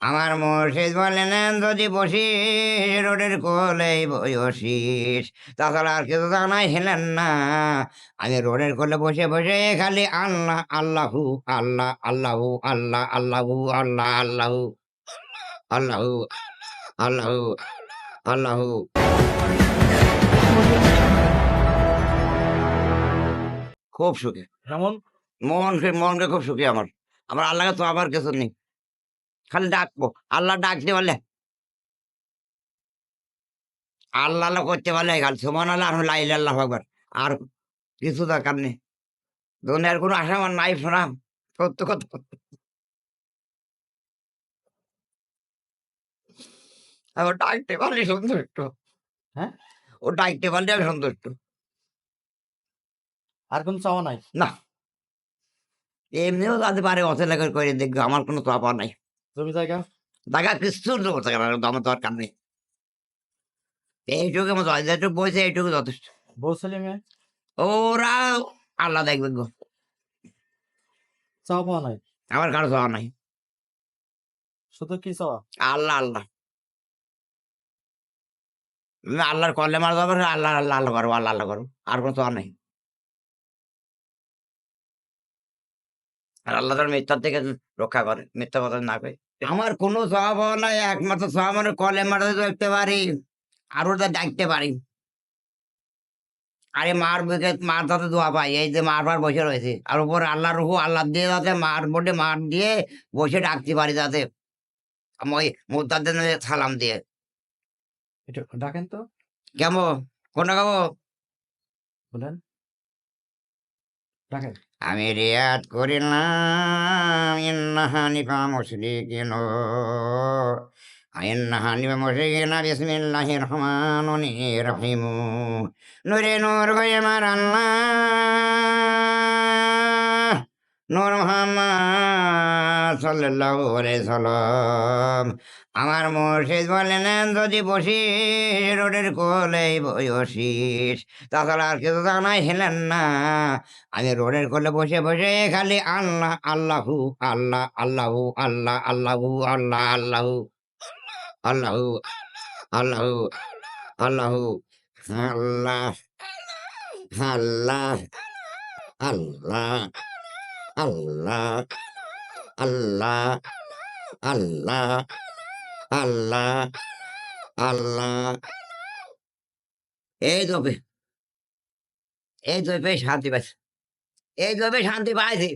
আমার মুর্শিদ বলেন যদি বসিস রোডের কোলেই বসিস, তাছাড়া আর কিছু জানাই ছিলেন না। আমি রোডের কোলে বসে বসে খালি আল্লাহ আল্লাহু আল্লাহ আল্লাহু আল্লাহ আল্লাহু আল্লাহ আল্লাহু আল্লাহু আল্লাহু আল্লাহু। খুব সুখী যেমন মনকে খুব সুখী আমার। আমার আল্লাহকে তো আমার কিছু নেই, খালি ডাকবো আল্লাহ ডাকতে বলে আল্লাহ আল্লাহ করতে পারলে খালি সুবহান আল্লাহ আল্লাহ আকবার। আর কিছু দরকার নেই, দুনিয়ার কোনো আশা আমার নাই শোনা, সত্য কথা। ও ডাকতে পারলে সন্তুষ্ট, হ্যাঁ, ও ডাকতে পারলে আমি সন্তুষ্ট। আর কোন চাওয়া নাই? না, এমনিও যাতে পারে অচেলা করে দেখবে, আমার কোনো চাপা নাই। জমি জায়গা দেখা কিছুর আমার দরকার নেই। এইটুকু আমার যেটুকু বলছে এইটুকু যথেষ্ট। বউ ছেলে মেয়ে ওরা আল্লাহ দেখবে গো, চাওয়া পাওয়া নাই, আমার কারো চাওয়া নাই। শুধু কি চাওয়া? আল্লাহ আল্লাহ আল্লাহর কলে মারা যাবে, আল্লাহ আল্লাহ আল্লাহ করো, আল্লাহ আল্লাহ করো, আর কোনো চাওয়া নাই। আর আল্লাহ তার মিথ্যার থেকে রক্ষা করে, মিথ্যা কথা না কই। আমার কোনো চাওয়া পাওয়া নাই, একমাত্র চাওয়া মানে কলে মারাতে দেখতে পারি, আর ওটা ডাকতে পারি। আরে মার বুকে মার যাতে দোয়া পাই, এই যে মারবার বসে রয়েছে, আর উপর আল্লাহ রুহু আল্লাহ দিয়ে যাতে মার বোর্ডে মার দিয়ে বসে ডাকতে পারি, যাতে ওই মুদ্দাদের সালাম দিয়ে। একটু ডাকেন তো, কেমন কোনটা খাবো? বলেন, ডাকেন। আমি রিয়াদ করিলাম ইন্নাহানিফা মুশরিকিন, ইন্নাহানিফা মুশরিকিন বিসমিল্লাহির রহমানির রহিম। নূরে নূর হয়ে আমার আল্লাহ, নূর মুহাম্মদ সাল্লাল্লাহু আলাইহি সাল্লাম। আমার মুর্শিদ বলেন যদি বসিস রোডের কোলেই বসিস, তাছাড়া আর কিছু জানাই ছিলেন না। আমি রোডের কোলে বসে বসে খালি আল্লাহ আল্লাহু আল্লাহ আল্লাহু আল্লাহ আল্লাহু আল্লাহ আল্লাহু আল্লাহু আল্লাহু আল্লাহু আল্লাহ আল্লাহ আল্লাহ আল্লাহ আল্লাহ আল্লাহ আল্লাহ আল্লাহ। এই তো এই তো শান্তি পাইছি, এই তো শান্তি পাইছি।